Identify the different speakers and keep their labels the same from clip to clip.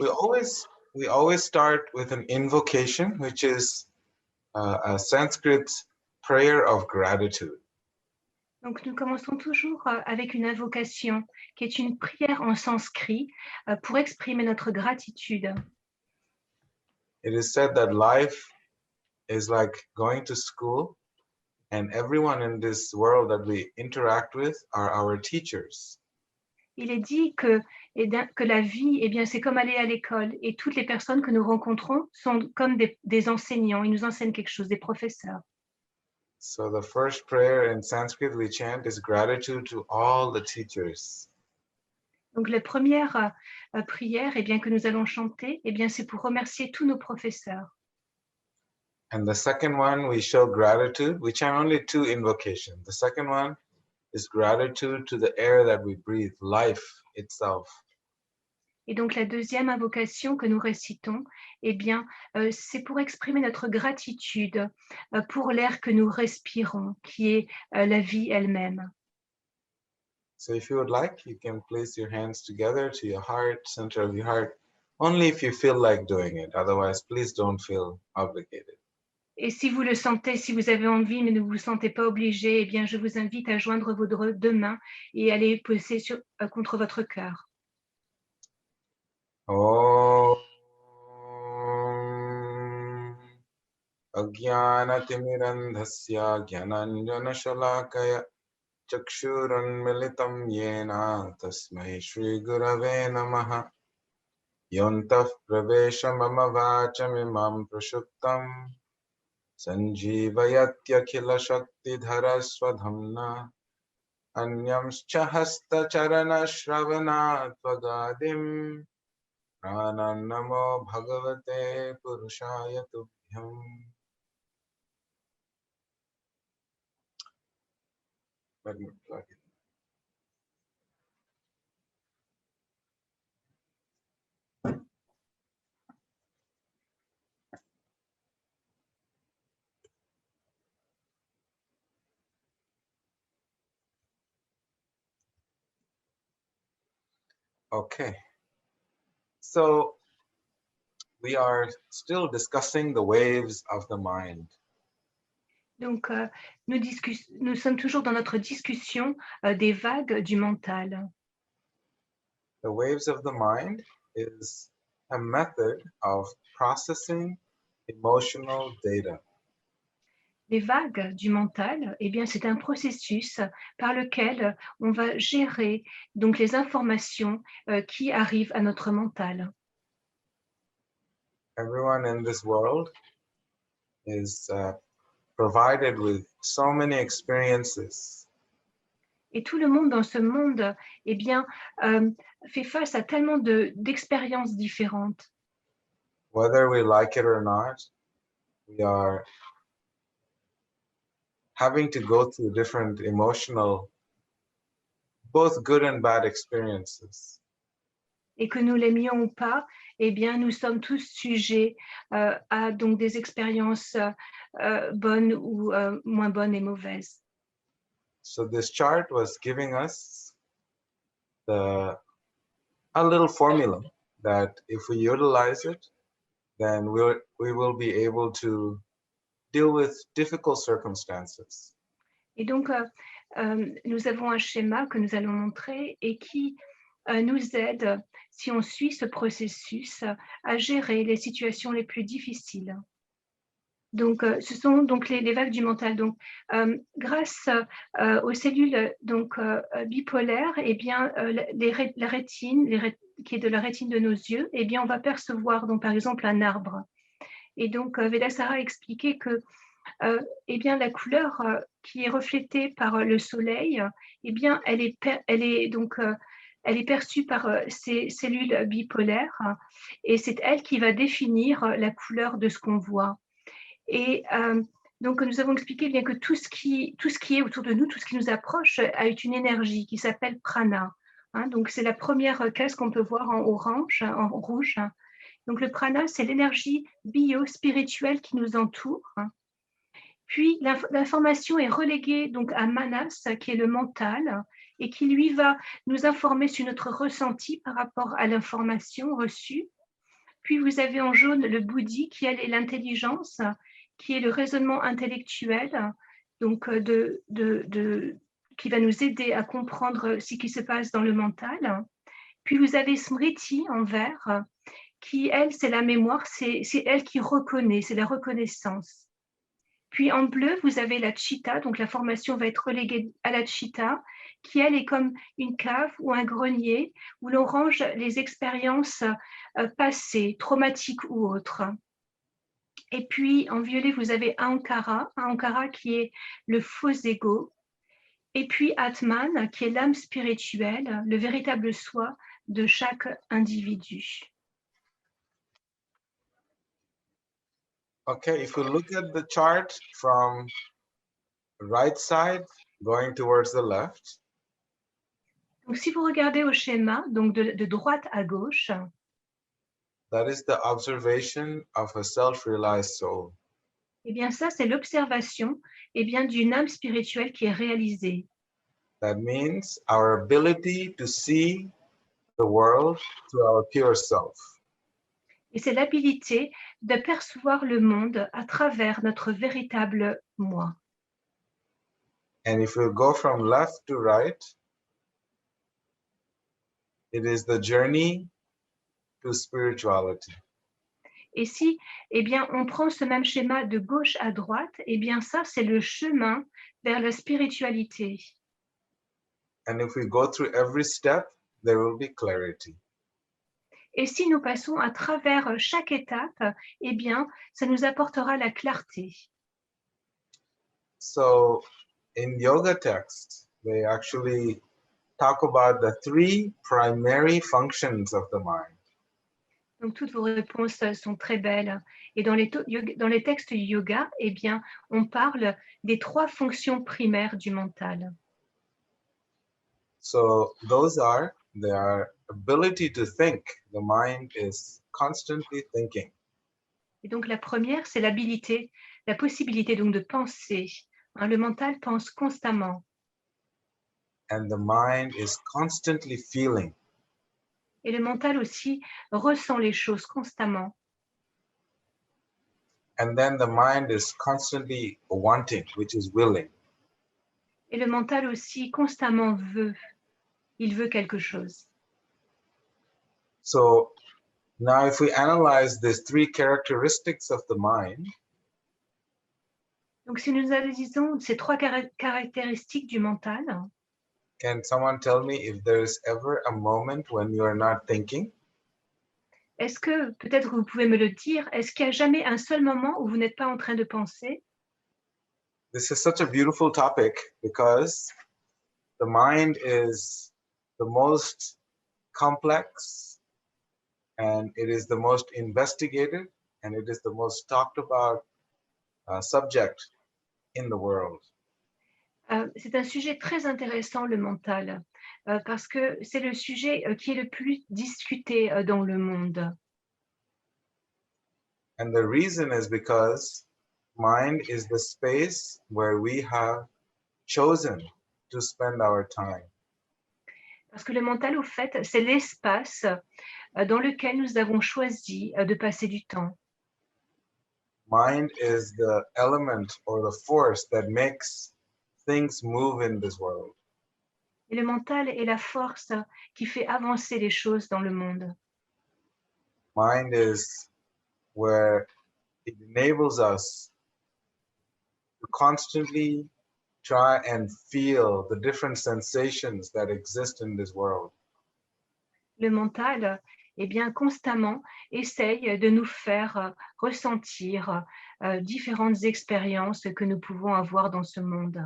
Speaker 1: we always start with an invocation, which is a Sanskrit prayer of gratitude.
Speaker 2: Donc, nous commençons toujours avec une invocation qui est une prière en sanskrit pour exprimer notre gratitude.
Speaker 1: It is said that life is like going to school, and everyone in this world that we interact with are our teachers.
Speaker 2: Il est dit que la vie, eh bien, c'est comme aller à l'école, et toutes les personnes que nous rencontrons sont comme des enseignants. Ils nous enseignent quelque chose, des professeurs.
Speaker 1: So the first prayer in Sanskrit we chant is gratitude to all the teachers.
Speaker 2: Donc la première prière, eh bien, que nous allons chanter, eh bien, c'est pour remercier tous nos professeurs.
Speaker 1: And the second one, we show gratitude. We chant only 2 invocations. The second one is gratitude to the air that we breathe, life itself.
Speaker 2: Et donc la deuxième invocation que nous récitons, eh bien, c'est pour exprimer notre gratitude pour l'air que nous respirons, qui est la vie elle-même.
Speaker 1: So if you would like, you can place your hands together to your heart, center of your heart, only if you feel like doing it. Otherwise, please don't feel obligated.
Speaker 2: Et si vous le sentez, si vous avez envie, mais ne vous sentez pas obligé, eh bien, je vous invite à joindre vos deux mains et à les poser contre votre cœur.
Speaker 1: Om Ajnanatimidandhasya Jnananjanashalakaya Chakshurunmilitam Yena Tasmai Shri Gurave Namaha Yontaf Pravesha Mama Vachamimam Prashuptam Sanjeevayatyakila Shaktidhara Swadhamna Anyamscha Hasta Charana Shravana Tvagadim Pranannamo Bhagavate Purushaya Tubhyam. Let me plug it. Okay. So we are still discussing the waves of the mind.
Speaker 2: Donc, nous sommes toujours dans notre discussion des vagues du mental.
Speaker 1: The waves of the mind is a method of processing emotional data.
Speaker 2: Les vagues du mental, eh bien, c'est un processus par lequel on va gérer donc les informations qui arrivent à notre mental.
Speaker 1: Everyone in this world is provided with so many experiences.
Speaker 2: Et tout le monde dans ce monde, eh bien, fait face à tellement d'expériences différentes.
Speaker 1: Whether we like it or not, we are having to go through different emotional, both good and bad experiences.
Speaker 2: Et que nous l'aimions ou pas, eh bien, nous sommes tous sujets à donc des expériences bonnes ou moins bonnes et mauvaises.
Speaker 1: So this chart was giving us a little formula that if we utilize it, then we will be able to deal with difficult circumstances.
Speaker 2: Et donc, nous avons un schéma que nous allons montrer et qui nous aide, si on suit ce processus, à gérer les situations les plus difficiles. Donc, ce sont donc les vagues du mental. Donc, grâce aux cellules donc, bipolaires, eh bien, la rétine, qui est de la rétine de nos yeux, eh bien, on va percevoir, donc, par exemple, un arbre. Et donc, Vedasara a expliqué que eh bien, la couleur qui est reflétée par le soleil, eh bien, elle est perçue par ces cellules bipolaires et c'est elle qui va définir la couleur de ce qu'on voit. Et donc, nous avons expliqué bien que tout ce qui est autour de nous, tout ce qui nous approche, a une énergie qui s'appelle prana. Hein, donc, c'est la première case qu'on peut voir en orange, en rouge. Donc, le prana, c'est l'énergie bio-spirituelle qui nous entoure. Puis, l'information est reléguée donc, à Manas, qui est le mental, et qui, lui, va nous informer sur notre ressenti par rapport à l'information reçue. Puis vous avez en jaune le Bouddhi qui est l'intelligence, qui est le raisonnement intellectuel, donc qui va nous aider à comprendre ce qui se passe dans le mental. Puis vous avez Smriti en vert, qui, elle, c'est la mémoire, c'est elle qui reconnaît, c'est la reconnaissance. Puis en bleu, vous avez la Chitta, donc la formation va être reléguée à la Chitta, qui, elle, est comme une cave ou un grenier où l'on range les expériences passées, traumatiques ou autres. Et puis en violet, vous avez Ahankara qui est le faux ego. Et puis Atman, qui est l'âme spirituelle, le véritable soi de chaque individu.
Speaker 1: Okay, if you look at the chart from right side going towards the left,
Speaker 2: Donc si vous regardez au schéma, donc de droite à gauche,
Speaker 1: that is the observation of a self-realized soul.
Speaker 2: eh bien ça, c'est l'observation d'une âme spirituelle qui est réalisée.
Speaker 1: That means our ability to see the world through our pure self.
Speaker 2: Et c'est l'habilité de percevoir le monde à travers notre véritable moi.
Speaker 1: And if we go from left to right, it is the journey to spirituality.
Speaker 2: Et si on prend ce même schéma de gauche à droite, ça, c'est le chemin vers la spiritualité.
Speaker 1: And if we go through every step, there will be clarity.
Speaker 2: Et si nous passons à travers chaque étape, ça nous apportera la clarté.
Speaker 1: So in yoga texts, they actually talk about the three primary functions of the mind.
Speaker 2: Donc, toutes vos réponses sont très belles. Et dans les textes du yoga, on parle des 3 fonctions primaires du mental.
Speaker 1: So those are their ability to think. The mind is constantly thinking.
Speaker 2: Et donc, la première, c'est l'habilité, la possibilité donc de penser. Le mental pense constamment.
Speaker 1: And the mind is constantly feeling.
Speaker 2: Et le mental aussi ressent les choses constamment.
Speaker 1: And then the mind is constantly wanting, which is willing.
Speaker 2: Et le mental aussi constamment veut. Il veut quelque chose.
Speaker 1: So now if we analyze these three characteristics of the mind,
Speaker 2: donc si nous analysons ces 3 caractéristiques du mental,
Speaker 1: can someone tell me if there is ever a moment when you are not thinking?
Speaker 2: est-ce que, peut-être vous pouvez me le dire, est-ce qu'il y a jamais un seul moment où vous n'êtes pas en train de penser?
Speaker 1: This is such a beautiful topic because the mind is the most complex and it is the most investigated and it is the most talked about subject in the world.
Speaker 2: C'est un sujet très intéressant, le mental, parce que c'est le sujet qui est le plus discuté dans le monde.
Speaker 1: And the reason is because mind is the space where we have chosen to spend our time.
Speaker 2: Parce que le mental, au fait, c'est l'espace dans lequel nous avons choisi de passer du temps.
Speaker 1: Mind is the element or the force that makes things move in this world.
Speaker 2: Et le mental est la force qui fait avancer les choses dans le monde.
Speaker 1: Mind is where it enables us to constantly try and feel the different sensations that exist in this world.
Speaker 2: Le mental, constamment essaye de nous faire ressentir différentes expériences que nous pouvons avoir dans ce monde.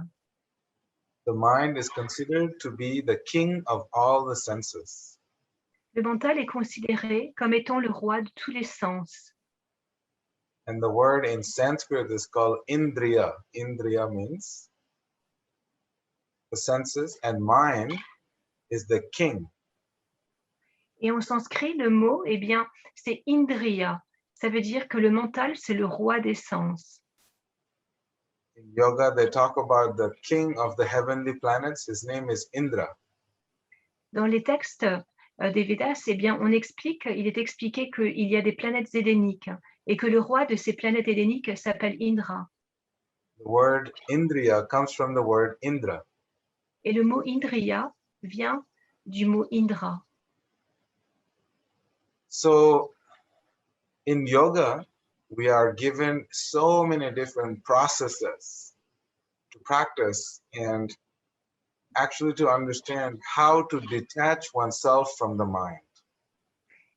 Speaker 1: The mind is considered to be the king of all the senses.
Speaker 2: Le mental est considéré comme étant le roi de tous les sens.
Speaker 1: And the word in Sanskrit is called Indriya. Indriya means the senses, and mind is the king.
Speaker 2: Et en sanskrit, le mot, c'est Indriya. Ça veut dire que le mental, c'est le roi des sens.
Speaker 1: In yoga, they talk about the king of the heavenly planets. His name is Indra.
Speaker 2: Dans les textes des Védas, eh bien, il est expliqué qu'il y a des planètes édéniques et que le roi de ces planètes édéniques s'appelle Indra.
Speaker 1: The word Indriya comes from the word Indra.
Speaker 2: Et le mot Indriya vient du mot Indra.
Speaker 1: So in yoga, we are given so many different processes to practice and actually to understand how to detach oneself from the mind.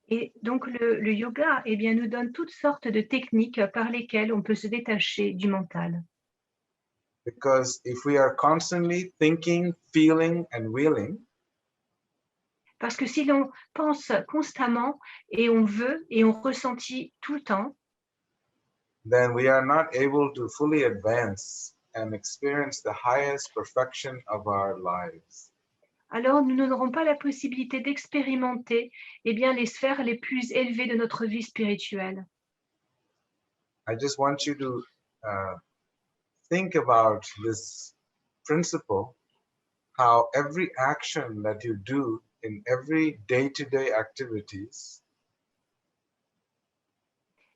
Speaker 2: Et donc le yoga, eh bien, nous donne toutes sortes de techniques par lesquelles on peut se détacher du mental.
Speaker 1: Because if we are constantly thinking, feeling, and willing,
Speaker 2: Parce que si l'on pense constamment et on veut et on ressentit tout le temps,
Speaker 1: then we are not able to fully advance and experience the highest perfection of our lives.
Speaker 2: alors nous n'aurons pas la possibilité d'expérimenter eh bien, les sphères les plus élevées de notre vie spirituelle.
Speaker 1: I just want you to think about this principle, how every action that you do in every day-to-day activities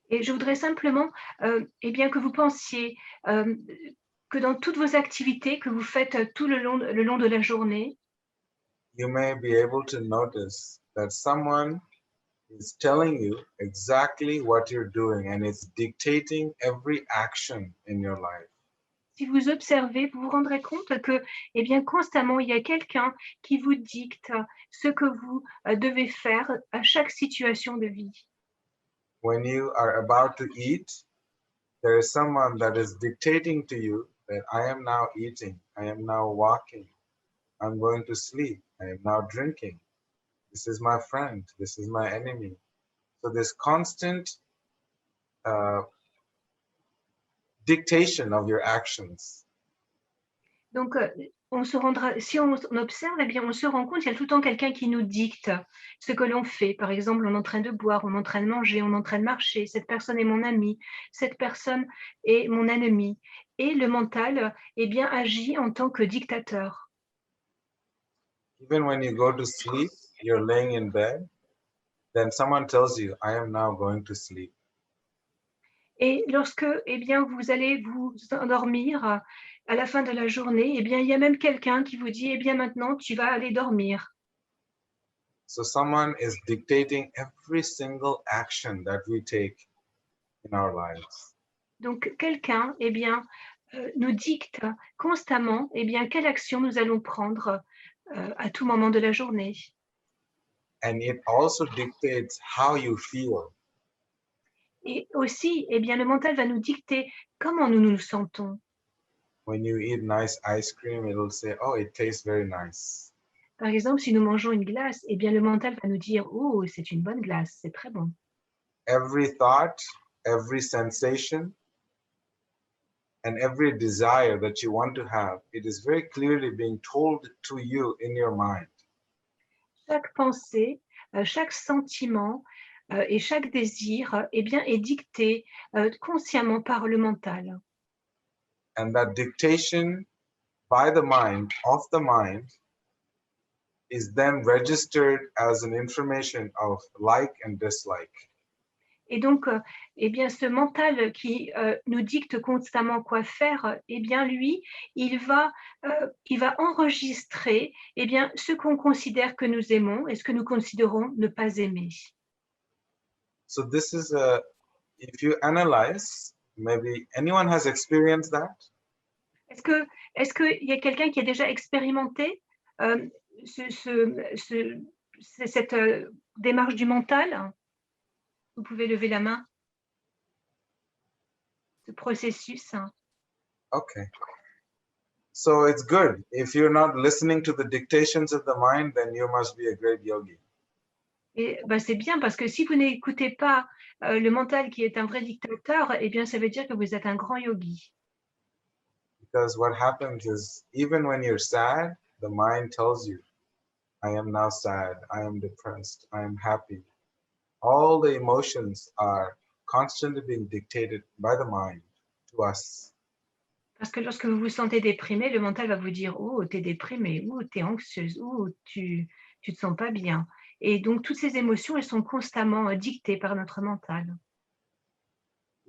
Speaker 2: Et je voudrais simplement eh bien, que vous pensiez que dans toutes vos activités que vous faites tout le long de la journée,
Speaker 1: you may be able to notice that someone is telling you exactly what you're doing and it's dictating every action in your life.
Speaker 2: si vous observez, vous vous rendrez compte que eh bien, constamment, il y a quelqu'un qui vous dicte ce que vous devez faire à chaque situation de vie.
Speaker 1: When you are about to eat, there is someone that is dictating to you that I am now eating, I am now walking, I'm going to sleep, I am now drinking. This is my friend, this is my enemy. So this constant dictation of your actions.
Speaker 2: Donc, si on observe, eh bien, on se rend compte qu'il y a tout le temps quelqu'un qui nous dicte ce que l'on fait. Par exemple, on est en train de boire, on est en train de manger, on est en train de marcher. Cette personne est mon ami, cette personne est mon ennemi. Et le mental, eh bien, agit en tant que dictateur.
Speaker 1: Even when you go to sleep, you're laying in bed, then someone tells you, I am now going to sleep.
Speaker 2: Et lorsque, eh bien, vous allez vous endormir à la fin de la journée, eh bien, il y a même quelqu'un qui vous dit, eh bien, maintenant, tu vas aller dormir.
Speaker 1: So someone is dictating every single action that we take in our lives.
Speaker 2: Donc, quelqu'un, eh bien, nous dicte constamment, eh bien, quelle action nous allons prendre à tout moment de la journée.
Speaker 1: And it also dictates how you feel.
Speaker 2: Et aussi, eh bien, le mental va nous dicter comment nous nous sentons.
Speaker 1: When you eat nice ice cream, it'll say, oh, it tastes very nice.
Speaker 2: Par exemple, si nous mangeons une glace, eh bien, le mental va nous dire, oh, c'est une bonne glace, c'est très bon.
Speaker 1: Every thought, every sensation, and every desire that you want to have, it is very clearly being told to you in your mind.
Speaker 2: Chaque pensée, chaque sentiment et chaque désir, eh bien, est dicté consciemment par le mental.
Speaker 1: And that dictation by the mind, of the mind, is then registered as an information of like and dislike.
Speaker 2: Et donc, eh bien, ce mental qui nous dicte constamment quoi faire, eh bien, lui, il va enregistrer eh bien, ce qu'on considère que nous aimons et ce que nous considérons ne pas aimer.
Speaker 1: So this is if you analyze, maybe anyone has experienced that.
Speaker 2: Est-ce qu'il y a quelqu'un qui a déjà expérimenté cette démarche du mental? Vous pouvez lever la main. Ce processus.
Speaker 1: Okay. So it's good. If you're not listening to the dictations of the mind, then you must be a great yogi.
Speaker 2: Et ben, c'est bien parce que si vous n'écoutez pas le mental qui est un vrai dictateur, eh bien, ça veut dire que vous êtes un grand yogi.
Speaker 1: Because what happens is, even when you're sad, the mind tells you, I am now sad, I am depressed, I am happy. All the emotions are constantly being dictated by the mind to us.
Speaker 2: Parce que lorsque vous vous sentez déprimé, le mental va vous dire: «Oh, tu es déprimée, oh, tu es anxieuse, oh, tu te sens pas bien». Et donc, toutes ces émotions, elles sont constamment dictées par notre mental.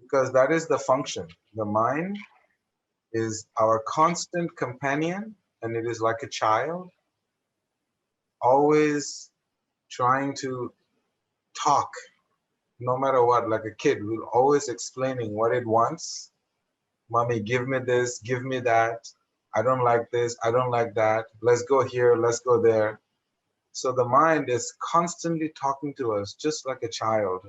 Speaker 1: Because that is the function. The mind is our constant companion, and it is like a child, always trying to talk, no matter what, like a kid, will always explaining what it wants. Mommy, give me this, give me that. I don't like this, I don't like that. Let's go here, let's go there. So the mind is constantly talking to us, just like a child,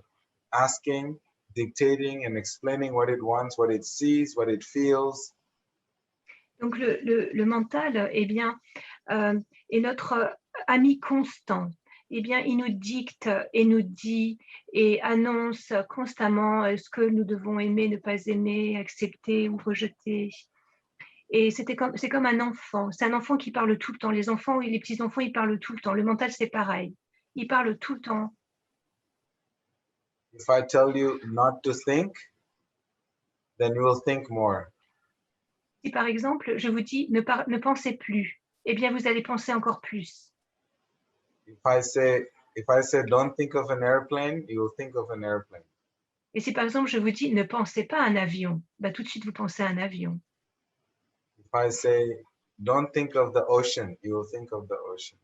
Speaker 1: asking, dictating, and explaining what it wants, what it sees, what it feels.
Speaker 2: Donc, le mental, eh bien, est notre ami constant. Eh bien, il nous dicte et nous dit et annonce constamment ce que nous devons aimer, ne pas aimer, accepter ou rejeter. Et c'est comme un enfant. C'est un enfant qui parle tout le temps. Les enfants et les petits-enfants, ils parlent tout le temps. Le mental, c'est pareil. Il parle tout le temps.
Speaker 1: If I tell you not to think, then you will think more.
Speaker 2: Si par exemple, je vous dis ne pensez plus, eh bien, vous allez penser encore plus.
Speaker 1: If I say don't think of an airplane, you will think of an airplane.
Speaker 2: Et si par exemple, je vous dis ne pensez pas à un avion, bah, tout de suite, vous pensez à un avion.
Speaker 1: If I say don't think of the ocean, you will think of the ocean.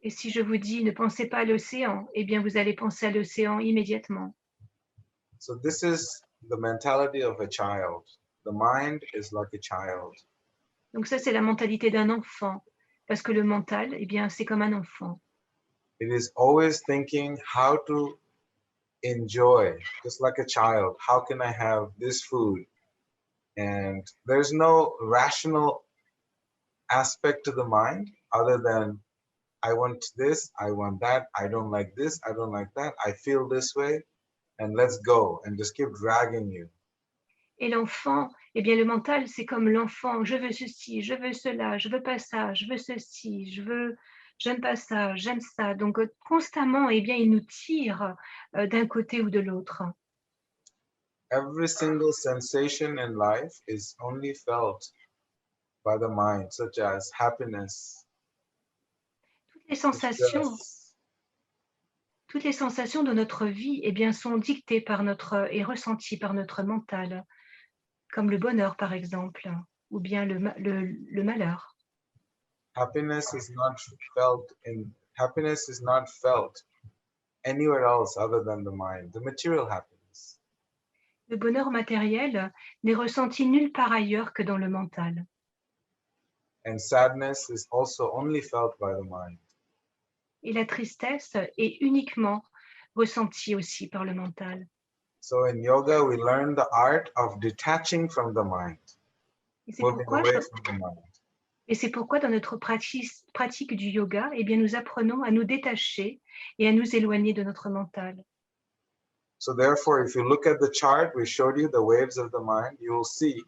Speaker 2: Et si je vous dis ne pensez pas à l'océan, eh bien, vous allez penser à l'océan immédiatement.
Speaker 1: So this is the mentality of a child. The mind is like a child.
Speaker 2: Donc ça, c'est la mentalité d'un enfant. Parce que le mental, eh bien, c'est comme un enfant.
Speaker 1: It is always thinking how to enjoy, just like a child. How can I have this food? And there's no rational aspect to the mind other than I want this, I want that, I don't like this, I don't like that, I feel this way, and let's go, and just keep dragging you.
Speaker 2: Et l'enfant, eh bien, le mental, c'est comme l'enfant. Je veux ceci, je veux cela, je veux pas ça, je veux ceci, j'aime pas ça, j'aime ça. Donc, constamment, eh bien, il nous tire d'un côté ou de l'autre.
Speaker 1: Every single sensation in life is only felt by the mind, such as happiness,
Speaker 2: Toutes les sensations,
Speaker 1: stress,
Speaker 2: toutes les sensations de notre vie, eh bien, sont dictées par et ressenties par notre mental, comme le bonheur, par exemple, ou bien le malheur.
Speaker 1: happiness is not happiness is not felt anywhere else other than the mind, the material happiness.
Speaker 2: Le bonheur matériel n'est ressenti nulle part ailleurs que dans le mental.
Speaker 1: And sadness is also only felt by the mind.
Speaker 2: Et la tristesse est uniquement ressentie aussi par le mental.
Speaker 1: So in yoga, we learn the art of detaching from the mind,
Speaker 2: Et c'est
Speaker 1: moving
Speaker 2: pourquoi,
Speaker 1: away from the mind.
Speaker 2: dans notre pratique du yoga, eh bien, nous apprenons à nous détacher et à nous éloigner de notre mental.
Speaker 1: So therefore, if you look at the chart, we showed you the waves of the mind, you will see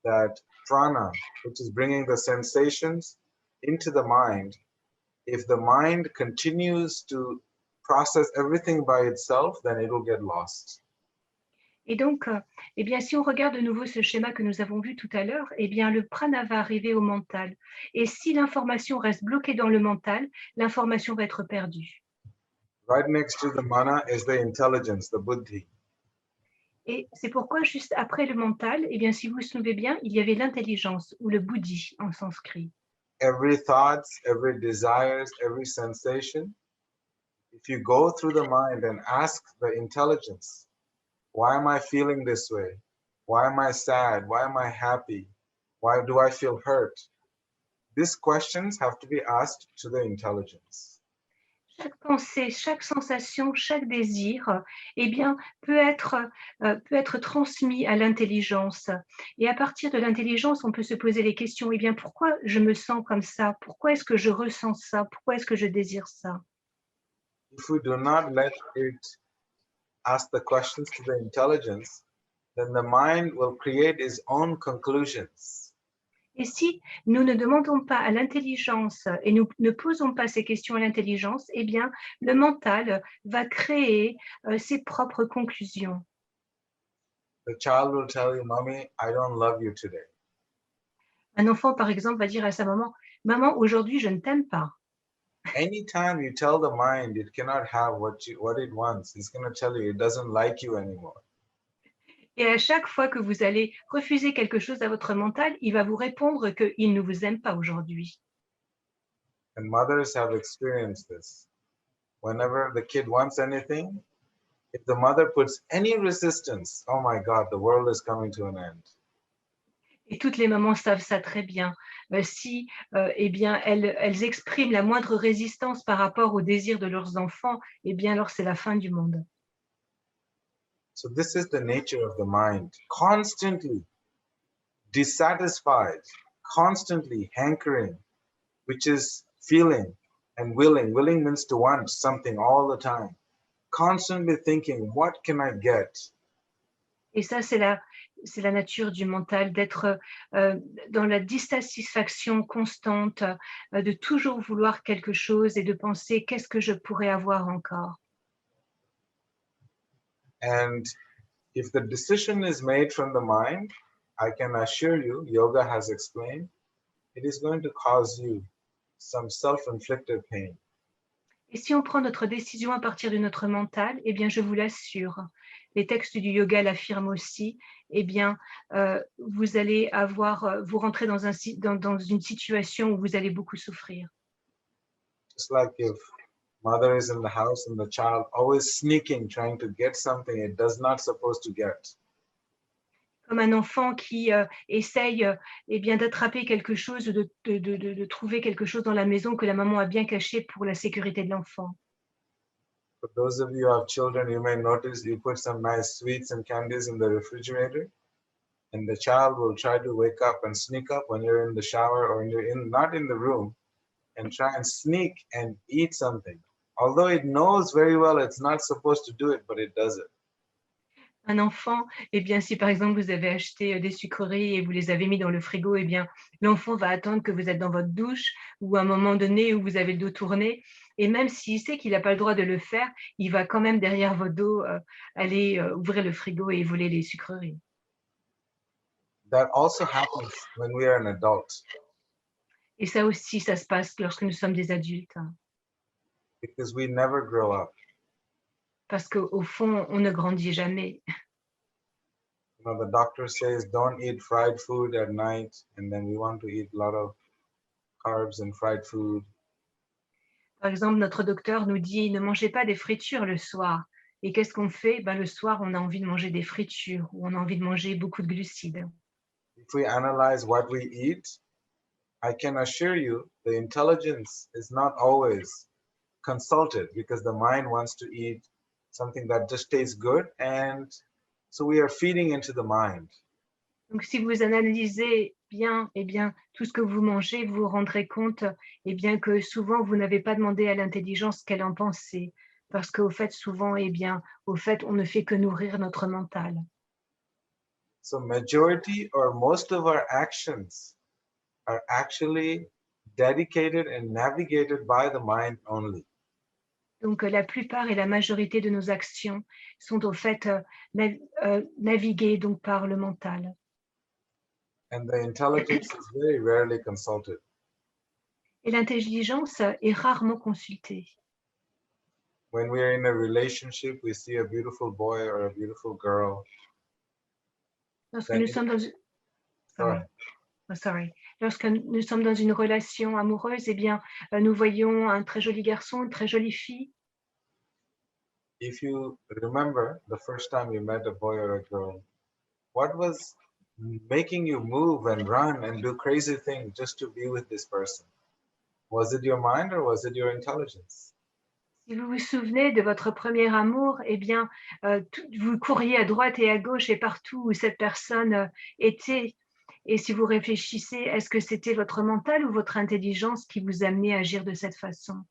Speaker 1: that prana, which is bringing the sensations into the mind, if the mind continues to process everything by itself, then it will get lost.
Speaker 2: Et donc, eh bien, si on regarde de nouveau ce schéma que nous avons vu tout à l'heure, eh bien, le prana va arriver au mental. Et si l'information reste bloquée dans le mental, l'information va être perdue.
Speaker 1: Right next to the mana is the intelligence, the buddhi.
Speaker 2: Et c'est pourquoi, juste après le mental, eh bien, si vous vous souvenez bien, il y avait l'intelligence ou le buddhi en sanskrit.
Speaker 1: Every thoughts, every desires, every sensation, if you go through the mind and ask the intelligence, why am I feeling this way? Why am I sad? Why am I happy? Why do I feel hurt? These questions have to be asked to the intelligence.
Speaker 2: Chaque pensée, chaque sensation, chaque désir, eh bien, peut être transmis à l'intelligence. Et à partir de l'intelligence, on peut se poser les questions, eh bien, pourquoi je me sens comme ça? Pourquoi est-ce que je ressens ça? Pourquoi est-ce que je désire ça?
Speaker 1: If we do not let it ask the questions to the intelligence, then the mind will create its own conclusions.
Speaker 2: Et si nous ne demandons pas à l'intelligence et nous ne posons pas ces questions à l'intelligence, eh bien, le mental va créer ses propres conclusions.
Speaker 1: The child will tell you, Mommy, I don't love you today.
Speaker 2: Un enfant, par exemple, va dire à sa maman, « Maman, aujourd'hui, je ne t'aime pas. »
Speaker 1: Anytime you tell the mind it cannot have what it wants, it's going to tell you it doesn't like you anymore.
Speaker 2: Et à chaque fois que vous allez refuser quelque chose à votre mental, il va vous répondre qu'il ne vous aime pas aujourd'hui.
Speaker 1: And mothers have experienced this. Whenever the kid wants anything, if the mother puts any resistance, oh my God, the world is coming to an end.
Speaker 2: Et toutes les mamans savent ça très bien. Si eh bien, elles expriment la moindre résistance par rapport au désir de leurs enfants, eh bien alors c'est la fin du monde.
Speaker 1: So this is the nature of the mind, constantly dissatisfied, constantly hankering, which is feeling and willing. Willing means to want something all the time. Constantly thinking, what can I get?
Speaker 2: Et ça, c'est la nature du mental, d'être dans la dissatisfaction constante, de toujours vouloir quelque chose et de penser qu'est-ce que je pourrais avoir encore.
Speaker 1: And if the decision is made from the mind, I can assure you, yoga has explained, it is going to cause you some self-inflicted pain.
Speaker 2: Et si on prend notre décision à partir de notre mental, eh bien, je vous l'assure, les textes du yoga l'affirment aussi, eh bien, vous allez vous rentrez dans une situation où vous allez beaucoup souffrir.
Speaker 1: Just like if mother is in the house and the child always sneaking, trying to get something it does not supposed to get.
Speaker 2: Comme un enfant qui essaye eh bien, d'attraper quelque chose, de trouver quelque chose dans la maison que la maman a bien caché pour la sécurité de l'enfant.
Speaker 1: For those of you who have children, you may notice you put some nice sweets and candies in the refrigerator, and the child will try to wake up and sneak up when you're in the shower or when you're not in the room, and try and sneak and eat something. Although it knows very well it's not supposed to do it, but it does it.
Speaker 2: Un enfant, eh bien, si par exemple vous avez acheté des sucreries et vous les avez mis dans le frigo, eh bien, l'enfant va attendre que vous êtes dans votre douche ou à un moment donné où vous avez le dos tourné. Et même s'il sait qu'il n'a pas le droit de le faire, il va quand même derrière votre dos aller ouvrir le frigo et voler les sucreries.
Speaker 1: That also happens when we are an adult,
Speaker 2: Et ça aussi, ça se passe lorsque nous sommes des adultes.
Speaker 1: because we never grow up.
Speaker 2: Parce qu'au fond, on ne grandit jamais.
Speaker 1: You know, the doctor says don't eat fried food at night, and then we want to eat a lot of carbs and fried food.
Speaker 2: Par exemple, notre docteur nous dit ne mangez pas des fritures le soir. Et qu'est-ce qu'on fait? Le soir, on a envie de manger des fritures ou on a envie de manger beaucoup de glucides.
Speaker 1: If we analyze what we eat, I can assure you the intelligence is not always consulted because the mind wants to eat something that just tastes good, and so we are feeding into the mind.
Speaker 2: Donc, si vous analysez bien, eh bien, tout ce que vous mangez, vous vous rendrez compte eh bien, que souvent, vous n'avez pas demandé à l'intelligence qu'elle en pensait. Parce qu'au fait, souvent, eh bien, au fait, on ne fait que nourrir notre mental.
Speaker 1: So majority or most of our actions are actually dedicated and navigated by the mind only.
Speaker 2: Donc, la plupart et la majorité de nos actions sont au fait naviguées donc, par le mental.
Speaker 1: And the intelligence is very rarely consulted.
Speaker 2: Et l'intelligence est rarement consultée.
Speaker 1: When we are in a relationship, we see a beautiful boy or a beautiful girl.
Speaker 2: Lorsque
Speaker 1: Then
Speaker 2: nous sommes dans... Lorsque nous sommes dans une relation amoureuse, eh bien, nous voyons un très joli garçon, une très jolie fille.
Speaker 1: If you remember the first time you met a boy or a girl, what was making you move and run and do crazy things just to be with this person? Was it your mind or was it your intelligence?
Speaker 2: Si vous vous souvenez de votre premier amour, eh bien, vous couriez à droite et à gauche et partout où cette personne était. Et si vous réfléchissez, est-ce que c'était votre mental ou votre intelligence qui vous amenait à agir de cette façon?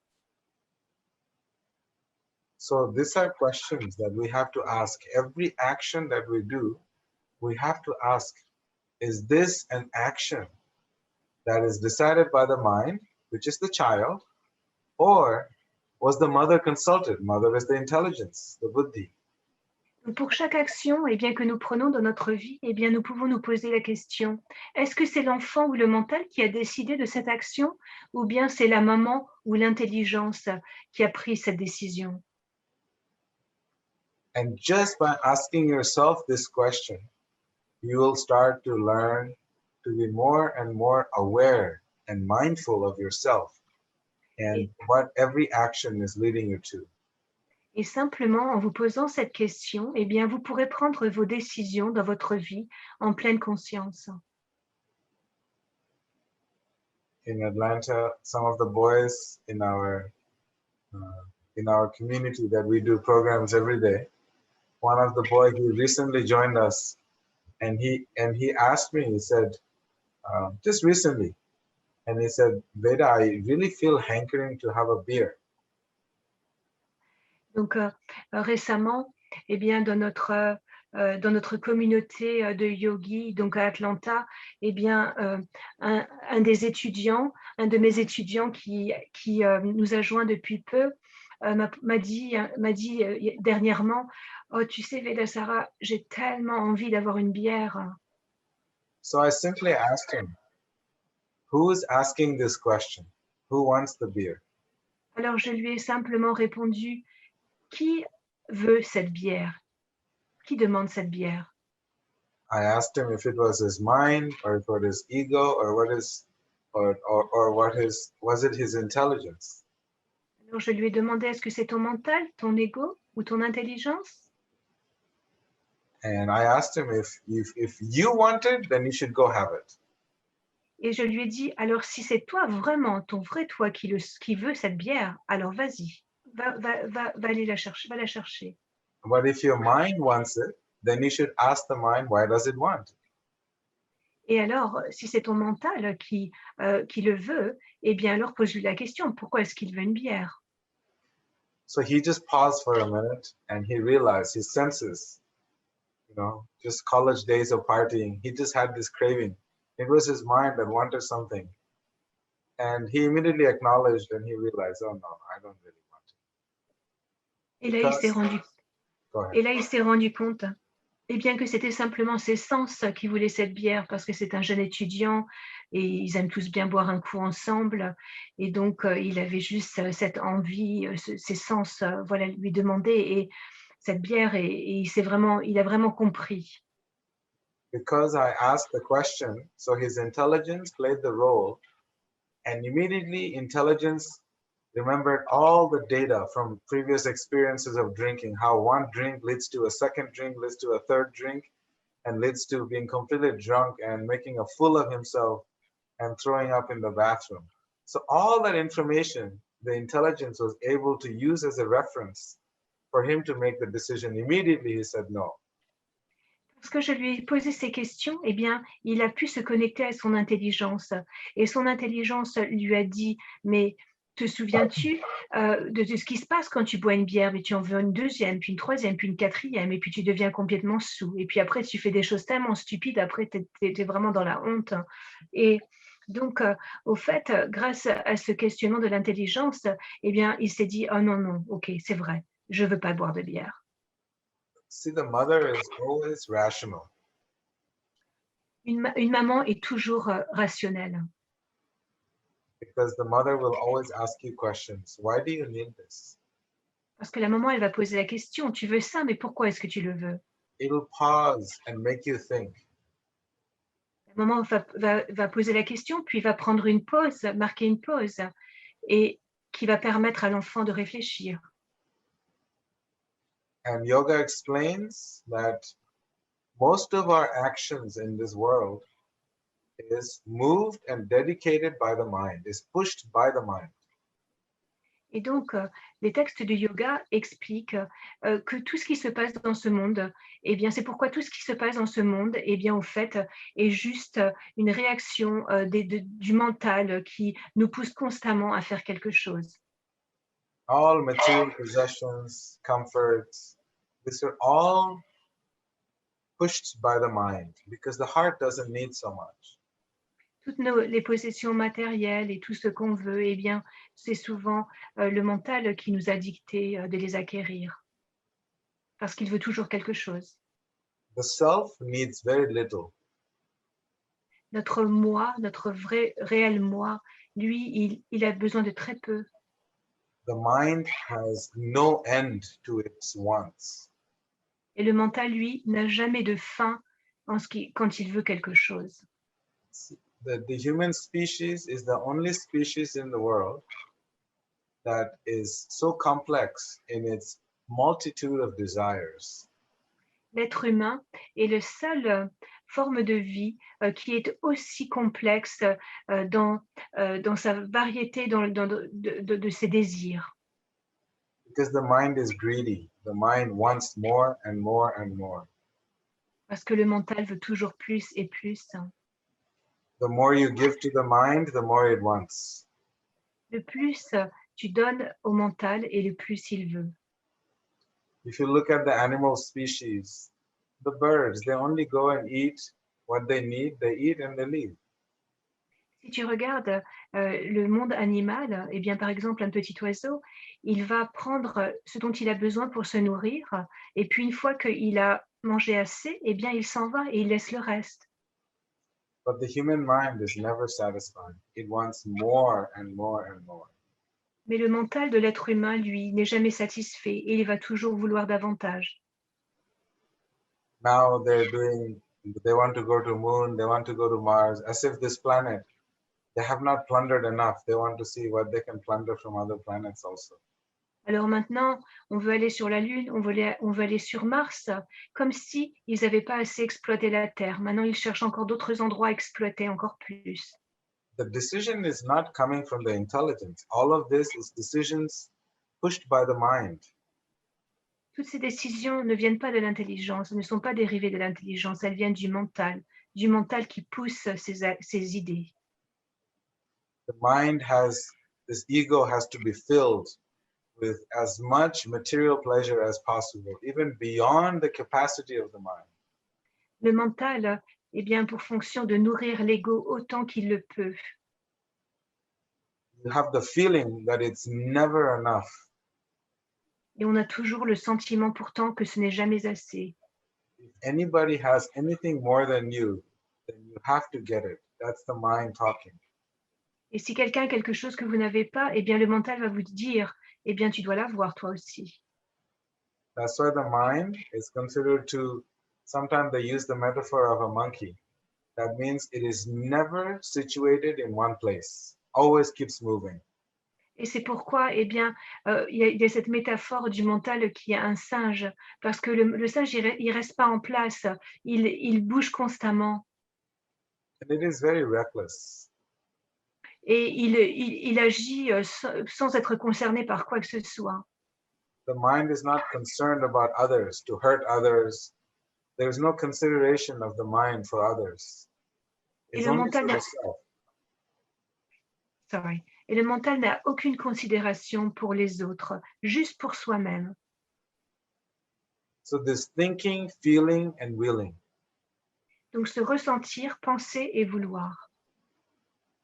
Speaker 1: So these are questions that we have to ask. Every action that we do, we have to ask, is this an action that is decided by the mind, which is the child, or was the mother consulted? Mother is the intelligence, the buddhi.
Speaker 2: Pour chaque action eh bien, que nous prenons dans notre vie, eh bien, nous pouvons nous poser la question, est-ce que c'est l'enfant ou le mental qui a décidé de cette action ou bien c'est la maman ou l'intelligence qui a pris cette décision?
Speaker 1: And just by asking yourself this question, you will start to learn to be more and more aware and mindful of yourself and
Speaker 2: Et,
Speaker 1: what every action is leading you to.
Speaker 2: et simplement en vous posant cette question, eh bien, vous pourrez prendre vos décisions dans votre vie en pleine conscience.
Speaker 1: In Atlanta, some of the boys in our community that we do programs every day, one of the boys who recently joined us, and he asked me, he said, just recently, and he said, Veda, I really feel hankering to have a beer.
Speaker 2: Donc, récemment, eh bien, dans notre communauté de yogis, donc à Atlanta, eh bien, un des étudiants, un de mes étudiants qui nous a joints depuis peu, m'a dit dernièrement, oh, tu sais, Vedasara, j'ai tellement envie d'avoir une bière.
Speaker 1: So I simply asked him, who's asking this question? Who wants the beer?
Speaker 2: Alors, je lui ai simplement répondu, qui veut cette bière? Qui demande cette bière?
Speaker 1: I asked him if it was his mind or if it was his ego or was it his intelligence?
Speaker 2: Alors, je lui ai demandé, est-ce que c'est ton mental, ton ego ou ton intelligence?
Speaker 1: And I asked him if you want it, then you should go have it.
Speaker 2: Et je lui ai dit, alors si c'est toi vraiment, ton vrai toi qui veut cette bière, alors vas-y, va aller la chercher, va la chercher.
Speaker 1: But if your mind wants it, then you should ask the mind, why does it want?
Speaker 2: Et alors, si c'est ton mental qui le veut, eh bien alors pose-lui la question, pourquoi est-ce qu'il veut une bière?
Speaker 1: So he just paused for a minute and he realized his senses, just college days of partying, he just had this craving. It was his mind that wanted something. And he immediately acknowledged and he realized, oh no, I don't really want it.
Speaker 2: Et là, il s'est rendu,
Speaker 1: Go ahead.
Speaker 2: et là, il s'est rendu compte, eh bien que c'était simplement ses sens qui voulaient cette bière parce que c'est un jeune étudiant et ils aiment tous bien boire un coup ensemble. Et donc, il avait juste cette envie, ses sens, voilà, lui demandaient et cette bière et il a vraiment compris.
Speaker 1: Because I asked the question, so his intelligence played the role, and immediately intelligence remembered all the data from previous experiences of drinking, how one drink leads to a second drink, leads to a third drink, and leads to being completely drunk and making a fool of himself and throwing up in the bathroom. So all that information, the intelligence was able to use as a reference for him to make the decision. Immediately he said no.
Speaker 2: Parce que je lui ai posé ces questions, eh bien, il a pu se connecter à son intelligence. Et son intelligence lui a dit, mais te souviens-tu de ce qui se passe quand tu bois une bière, mais tu en veux une deuxième, puis une troisième, puis une quatrième, et puis tu deviens complètement saoul. Et puis après, tu fais des choses tellement stupides, après, tu es vraiment dans la honte. Et donc, au fait, grâce à ce questionnement de l'intelligence, eh bien, il s'est dit, oh non, non, ok, c'est vrai, je ne veux pas boire de bière.
Speaker 1: See, the mother is always rational.
Speaker 2: Une maman est toujours rationnelle.
Speaker 1: Because the mother will always ask you questions. Why do you need this?
Speaker 2: Parce que la maman, elle va poser la question, tu veux ça, mais pourquoi est-ce que tu le veux?
Speaker 1: It'll pause and make you think.
Speaker 2: La maman va poser la question, puis va prendre une pause, marquer une pause, et qui va permettre à l'enfant de réfléchir.
Speaker 1: And yoga explains that most of our actions in this world is moved and dedicated by the mind, is pushed by the mind.
Speaker 2: Et donc, les textes du yoga expliquent que tout ce qui se passe dans ce monde, eh bien, c'est pourquoi tout ce qui se passe dans ce monde, eh bien, au fait, est juste une réaction du mental qui nous pousse constamment à faire quelque chose.
Speaker 1: All material possessions, comforts, these are all pushed by the mind because the heart doesn't need so much.
Speaker 2: Toutes les possessions matérielles et tout ce qu'on veut, eh bien, c'est souvent le mental qui nous a dicté de les acquérir. parce qu'il veut toujours quelque chose.
Speaker 1: The self needs very little.
Speaker 2: Notre moi, notre vrai, réel moi, lui, il a besoin de très peu.
Speaker 1: The mind has no end to its wants.
Speaker 2: Et le mental, lui, n'a jamais de fin quand il veut quelque chose.
Speaker 1: The human species is the only species in the world that is so complex in its multitude of desires.
Speaker 2: L'être humain est la seule forme de vie qui est aussi complexe dans sa variété de ses désirs.
Speaker 1: Because the mind is greedy. The mind wants more and more and more.
Speaker 2: Parce que le mental veut toujours plus et plus.
Speaker 1: The more you give to the mind, the more it wants.
Speaker 2: Le plus tu donnes au mental et le plus il veut.
Speaker 1: If you look at the animal species, the birds, they only go and eat what they need, they eat and they leave.
Speaker 2: Si tu regardes le monde animal, eh bien, par exemple, un petit oiseau, il va prendre ce dont il a besoin pour se nourrir, et puis une fois qu'il a mangé assez, eh bien, il s'en va et il laisse le reste.
Speaker 1: But the human mind is never satisfied. It wants more and more and more.
Speaker 2: Mais le mental de l'être humain, lui, n'est jamais satisfait et il va toujours vouloir davantage.
Speaker 1: Now they want to go to moon, they want to go to Mars, as if this planet, they have not plundered enough. They want to see what they can plunder from other planets also.
Speaker 2: Alors maintenant, on veut aller sur la Lune, on veut aller sur Mars, comme si ils n'avaient pas assez exploité la Terre. Maintenant, ils cherchent encore d'autres endroits à exploiter encore plus.
Speaker 1: The decision is not coming from the intelligence. All of this is decisions pushed by the mind.
Speaker 2: Toutes ces décisions ne viennent pas de l'intelligence, ne sont pas dérivées de l'intelligence, elles viennent du mental qui pousse ses idées.
Speaker 1: The mind this ego has to be filled with as much material pleasure as possible, even beyond the capacity of the mind.
Speaker 2: Le mental est bien pour fonction de nourrir l'ego autant qu'il le peut.
Speaker 1: You have the feeling that it's never enough.
Speaker 2: Et on a toujours le sentiment pourtant que ce n'est jamais assez.
Speaker 1: If anybody has anything more than you, then you have to get it. That's the mind talking.
Speaker 2: Et si quelqu'un a quelque chose que vous n'avez pas, eh bien le mental va vous dire, eh bien tu dois l'avoir toi aussi.
Speaker 1: That's why the mind is considered to, sometimes they use the metaphor of a monkey. That means it is never situated in one place, always keeps moving.
Speaker 2: Et c'est pourquoi, eh bien, il y a cette métaphore du mental qui est un singe, parce que le singe, il reste pas en place, il bouge constamment
Speaker 1: And it is very reckless.
Speaker 2: et il agit sans être concerné par quoi que ce soit.
Speaker 1: The mind is not concerned about others, to hurt others. There is no consideration of the mind for others.
Speaker 2: Et
Speaker 1: It's
Speaker 2: le
Speaker 1: only
Speaker 2: mental
Speaker 1: for
Speaker 2: n'a
Speaker 1: the self.
Speaker 2: Et le mental n'a aucune considération pour les autres, juste pour soi-même.
Speaker 1: So this thinking, feeling, and willing.
Speaker 2: Donc se ressentir, penser et vouloir.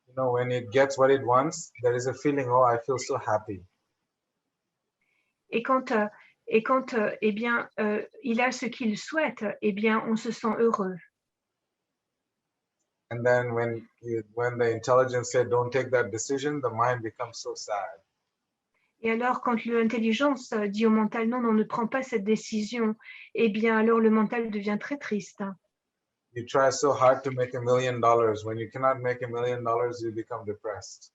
Speaker 1: You know, when it gets what it wants, there is a feeling, oh, I feel so happy.
Speaker 2: Et quand, eh bien, il a ce qu'il souhaite, eh bien, on se sent heureux.
Speaker 1: And then when the intelligence said, don't take that decision, the mind becomes so sad.
Speaker 2: Et alors, quand l'intelligence dit au mental, non, non, ne prends pas cette décision, eh bien, alors le mental devient très triste.
Speaker 1: You try so hard to make $1 million. When you cannot make $1 million, you become depressed.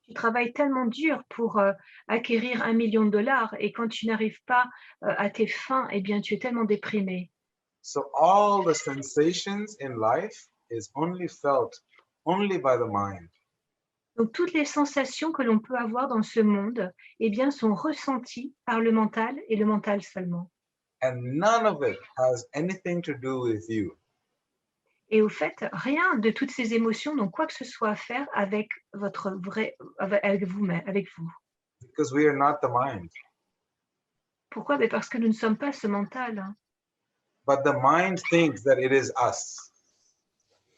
Speaker 2: Tu travailles tellement dur pour acquérir 1 million de dollars et quand tu n'arrives pas à tes fins, eh bien, tu es tellement déprimé.
Speaker 1: So all the sensations in life is only felt only by the mind.
Speaker 2: Donc, toutes les sensations que l'on peut avoir dans ce monde, eh bien, sont ressenties par le mental et le mental seulement.
Speaker 1: And none of it has anything to do with you.
Speaker 2: Et au fait, rien de toutes ces émotions n'ont quoi que ce soit à faire avec votre avec vous-même, avec vous.
Speaker 1: Because we are not the mind.
Speaker 2: Pourquoi? Ben parce que nous ne sommes pas ce mental.
Speaker 1: But the mind thinks that it is us.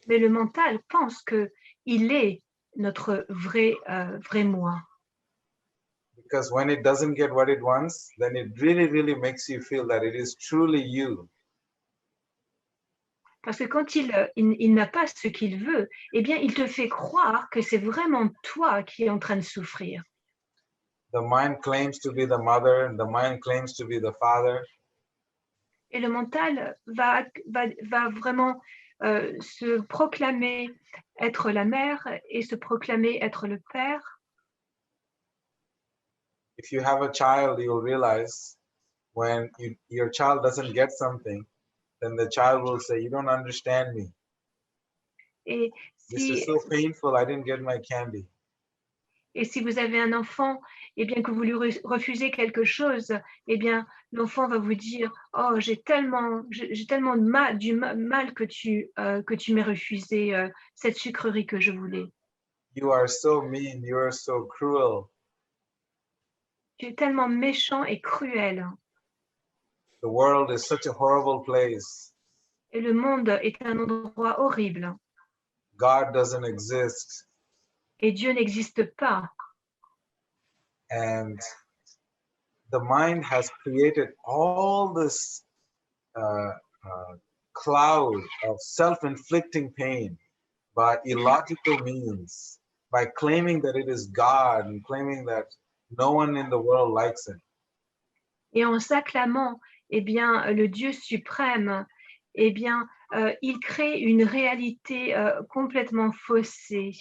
Speaker 2: Mais le mental pense que il est notre vrai moi.
Speaker 1: Because when it doesn't get what it wants, then it really, really makes you feel that it is truly you.
Speaker 2: Parce que quand il n'a pas ce qu'il veut, eh bien, il te fait croire que c'est vraiment toi qui es en train de souffrir.
Speaker 1: The mind claims to be the mother, and the mind claims to be the father.
Speaker 2: Et le mental va vraiment se proclamer être la mère et se proclamer être le père.
Speaker 1: If you have a child, you'll realize when your child doesn't get something, then the child will say, "You don't understand me.
Speaker 2: Et
Speaker 1: This is
Speaker 2: si,
Speaker 1: so painful. I didn't get my candy."
Speaker 2: et si vous avez un enfant, et bien que vous lui refusez quelque chose, eh bien l'enfant va vous dire oh j'ai tellement du mal que tu m'aies refusé cette sucrerie que je voulais.
Speaker 1: You are so mean. You are so cruel.
Speaker 2: Tu es tellement méchant et cruel.
Speaker 1: The world is such a horrible place.
Speaker 2: Et le monde est un endroit horrible.
Speaker 1: God doesn't exist.
Speaker 2: Et Dieu n'existe pas.
Speaker 1: And the mind has created all this cloud of self-inflicting pain by illogical means, by claiming that it is God and claiming that no one in the world likes him.
Speaker 2: Et en s'acclamant, eh bien, le Dieu suprême, eh bien, il crée une réalité complètement faussée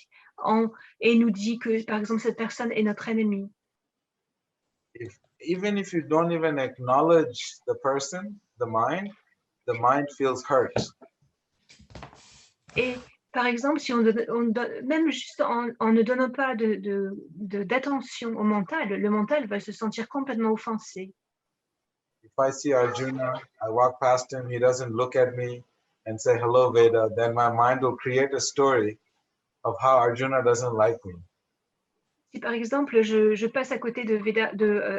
Speaker 2: et nous dit que, par exemple, cette personne est notre ennemi.
Speaker 1: Even if you don't even acknowledge the person, the mind feels hurt.
Speaker 2: Et par exemple, si même juste en ne donnant pas d'attention au mental, le mental va se sentir complètement offensé.
Speaker 1: If I see Arjuna, I walk past him, he doesn't look at me and say, "Hello, Veda," then my mind will create a story of how Arjuna doesn't like me.
Speaker 2: Si par exemple, je passe à côté de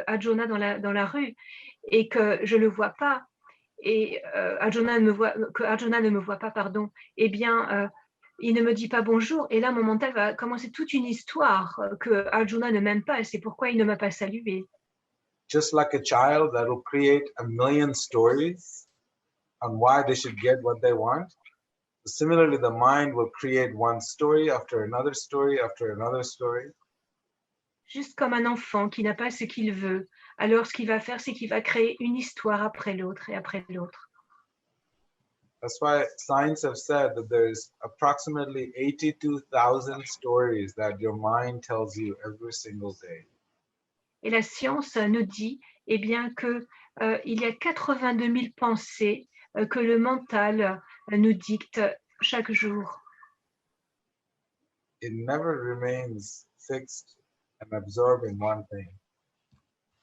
Speaker 2: Arjuna dans la rue et que je ne le vois pas, et Arjuna ne me voit pas, pardon, eh bien, il ne me dit pas bonjour. Et là, mon mental va commencer toute une histoire que Arjuna ne m'aime pas et c'est pourquoi il ne m'a pas salué.
Speaker 1: Just like a child that will create a million stories on why they should get what they want. Similarly, the mind will create one story after another story after another story.
Speaker 2: Juste comme un enfant qui n'a pas ce qu'il veut. Alors, ce qu'il va faire, c'est qu'il va créer une histoire après l'autre et après l'autre.
Speaker 1: That's why science have said that there's approximately 82,000 stories that your mind tells you every single day.
Speaker 2: Et la science nous dit eh bien, que il y a 82 000 pensées que le mental nous dicte chaque jour.
Speaker 1: It never remains fixed and absorbing one thing.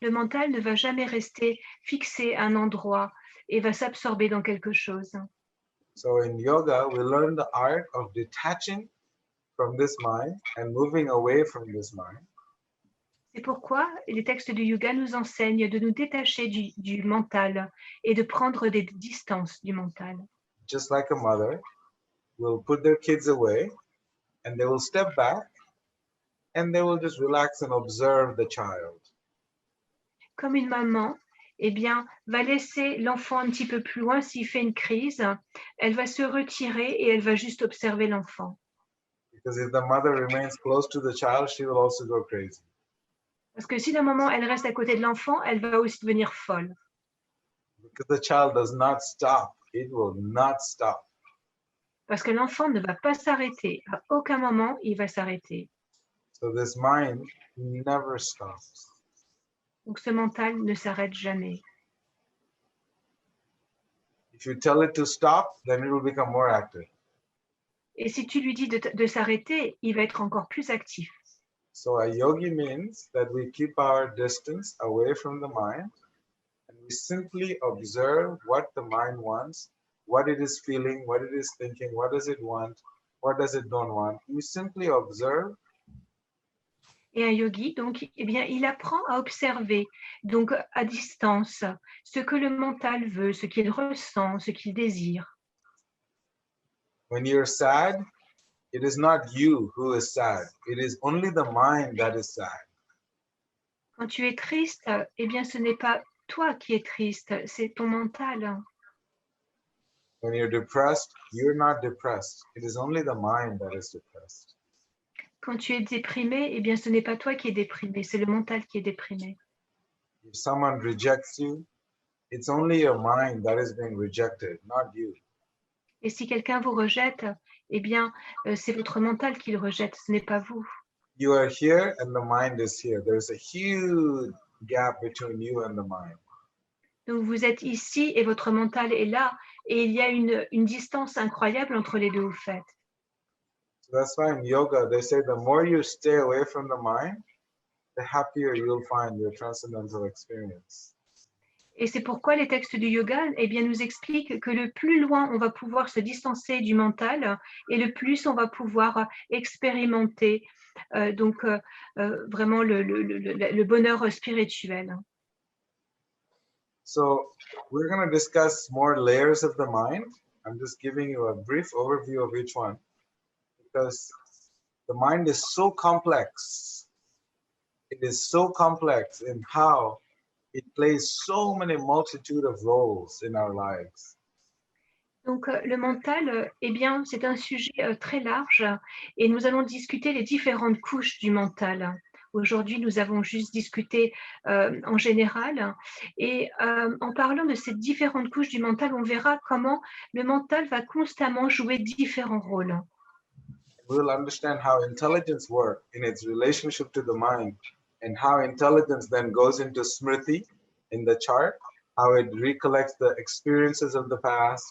Speaker 2: Le mental ne va jamais rester fixé à un endroit et va s'absorber dans quelque chose.
Speaker 1: So in yoga, we learn the art of detaching from this mind and moving away from this mind.
Speaker 2: C'est pourquoi les textes du yoga nous enseignent de nous détacher du mental et de prendre des distances du mental.
Speaker 1: Just like a mother will put their kids away and they will step back and they will just relax and observe the child.
Speaker 2: Comme une maman, eh bien, va laisser l'enfant un petit peu plus loin s'il fait une crise, elle va se retirer et elle va juste observer l'enfant.
Speaker 1: Because if the mother remains close to the child, she will also go crazy.
Speaker 2: Parce que si la maman, elle reste à côté de l'enfant, elle va aussi devenir folle.
Speaker 1: Because the child does not stop. It will not stop.
Speaker 2: Parce que l'enfant ne va pas s'arrêter. À aucun moment, il va s'arrêter.
Speaker 1: So this mind never stops.
Speaker 2: Donc ce mental ne s'arrête jamais.
Speaker 1: If you tell it to stop, then it will become more active.
Speaker 2: Et si tu lui dis de s'arrêter, il va être encore plus actif.
Speaker 1: So a yogi means that we keep our distance away from the mind and we simply observe what the mind wants, what it is feeling, what it is thinking, what does it want, what does it don't want. We simply observe.
Speaker 2: Et un yogi, donc, eh bien, il apprend à observer, donc à distance, ce que le mental veut, ce qu'il ressent, ce qu'il désire.
Speaker 1: When you're sad, it is not you who is sad. It is only the mind that is sad.
Speaker 2: Quand tu es triste, eh bien, ce n'est pas toi qui es triste, c'est ton mental.
Speaker 1: When you're depressed, you're not depressed. It is only the mind that is depressed.
Speaker 2: Quand tu es déprimé, eh bien, ce n'est pas toi qui es déprimé, c'est le mental qui est déprimé.
Speaker 1: If someone rejects you, it's only your mind that is being rejected, not you.
Speaker 2: Et si quelqu'un vous rejette, eh bien, c'est votre mental qui le rejette, ce n'est pas vous.
Speaker 1: You are here and the mind is here. There's a huge gap between you and the mind.
Speaker 2: Donc, vous êtes ici et votre mental est là, et il y a une distance incroyable entre les deux, au fait.
Speaker 1: So that's why in yoga, they say the more you stay away from the mind, the happier you'll find your transcendental experience.
Speaker 2: Et c'est pourquoi les textes du yoga eh bien, nous expliquent que le plus loin on va pouvoir se distancer du mental et le plus on va pouvoir expérimenter vraiment le bonheur spirituel.
Speaker 1: So we're going to discuss more layers of the mind. I'm just giving you a brief overview of each one because the mind is so complex. It is so complex in how it plays so many multitude of roles in our lives.
Speaker 2: Donc le mental, eh bien, c'est un sujet très large et nous allons discuter les différentes couches du mental. Aujourd'hui, nous avons juste discuté en général et en parlant de ces différentes couches du mental, on verra comment le mental va constamment jouer différents rôles.
Speaker 1: We'll understand how intelligence works in its relationship to the mind and how intelligence then goes into smriti in the chart, how it recollects the experiences of the past.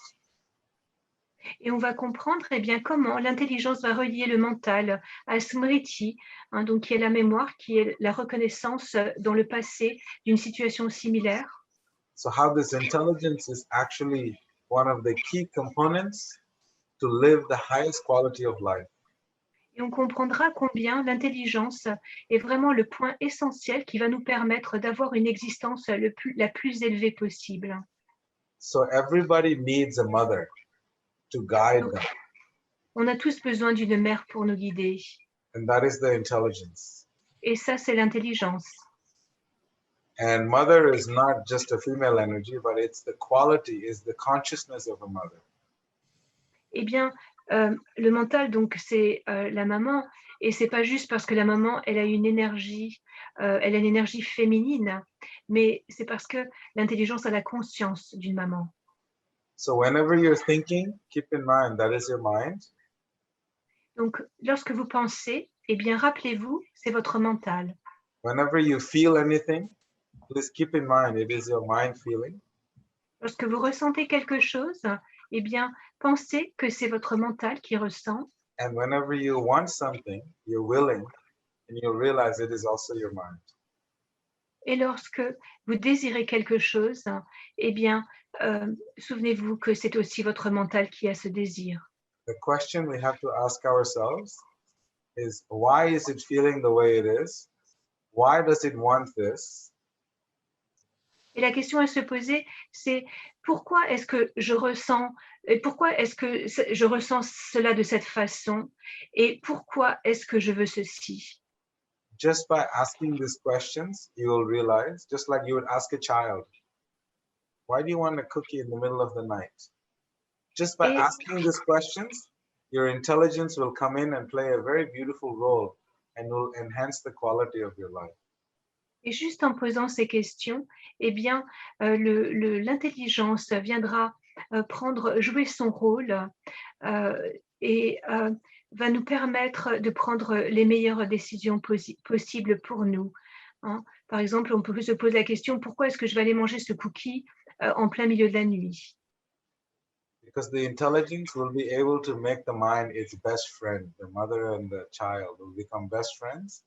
Speaker 2: Et on va comprendre eh bien, comment l'intelligence va relier le mental à smriti, donc qui est la mémoire, qui est la reconnaissance dans le passé d'une situation similaire.
Speaker 1: So how this intelligence is actually one of the key components to live the highest quality of life.
Speaker 2: Et on comprendra combien l'intelligence est vraiment le point essentiel qui va nous permettre d'avoir une existence la plus élevée possible.
Speaker 1: So everybody needs a mother to guide
Speaker 2: Donc,
Speaker 1: them,
Speaker 2: on a tous besoin d'une mère pour nous guider.
Speaker 1: and that is the intelligence.
Speaker 2: Et ça, c'est l'intelligence.
Speaker 1: And mother is not just a female energy, but it's the quality, is the consciousness of a mother.
Speaker 2: Eh bien, le mental, donc, c'est la maman. Et c'est pas juste parce que la maman, elle a une énergie féminine, mais c'est parce que l'intelligence a la conscience d'une maman.
Speaker 1: So whenever you're thinking, keep in mind that is your mind.
Speaker 2: Donc, lorsque vous pensez, eh bien, rappelez-vous, c'est votre mental.
Speaker 1: Whenever you feel anything, please keep in mind it is your mind feeling.
Speaker 2: Lorsque vous ressentez quelque chose, eh bien, pensez que c'est votre mental qui ressent.
Speaker 1: And whenever you want something, you're willing, and you realize it is also your mind.
Speaker 2: Et lorsque vous désirez quelque chose, eh bien, souvenez-vous que c'est aussi votre mental qui a ce désir.
Speaker 1: The question we have to ask ourselves is, why is it feeling the way it is? Why does it want this?
Speaker 2: Et la question à se poser, c'est pourquoi est-ce que je ressens cela de cette façon et pourquoi est-ce que je veux ceci?
Speaker 1: Just by asking these questions, you will realize, just like you would ask a child, why do you want a cookie in the middle of the night? Just by
Speaker 2: Et,
Speaker 1: asking these questions, your intelligence will come in and play a very beautiful role and will enhance the quality of your life.
Speaker 2: et juste en posant ces questions, eh bien, l'intelligence viendra jouer son rôle et va nous permettre de prendre les meilleures décisions possibles pour nous. Hein. Par exemple, on peut se poser la question, pourquoi est-ce que je vais aller manger ce cookie en plein milieu de la nuit?
Speaker 1: Because the intelligence will be able to make the mind its best friend. The mother and the child will become best friends,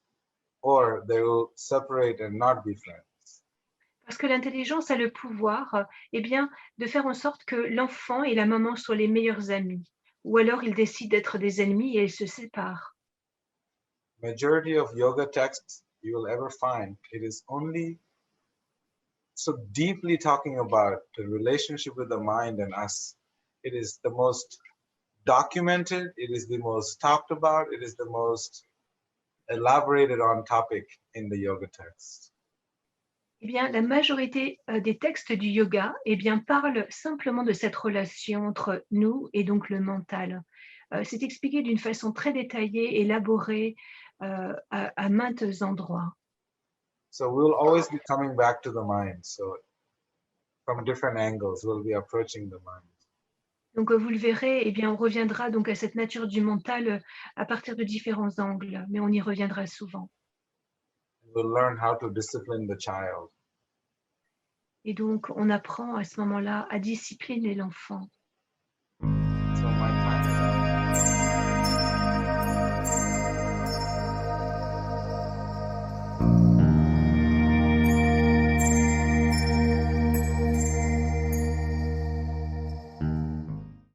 Speaker 1: or they will separate and not be friends.
Speaker 2: Parce que l'intelligence a le pouvoir eh bien, de faire en sorte que l'enfant et la maman soient les meilleurs amis. Ou alors ils décident d'être des ennemis et ils se séparent.
Speaker 1: Majority of yoga texts you will ever find, it is only so deeply talking about the relationship with the mind and us. It is the most documented, it is the most talked about, it is the most elaborated on topic in the yoga text.
Speaker 2: Eh bien, la majorité des textes du yoga parlent simplement de cette relation entre nous et donc le mental. C'est expliqué d'une façon très détaillée, élaborée à maintes endroits.
Speaker 1: So we'll always be coming back to the mind. So from different angles, we'll be approaching the mind.
Speaker 2: Donc, vous le verrez, on reviendra donc à cette nature du mental à partir de différents angles, mais on y reviendra souvent.
Speaker 1: We'll learn how to discipline the child.
Speaker 2: Et donc, on apprend à ce moment-là à discipliner l'enfant.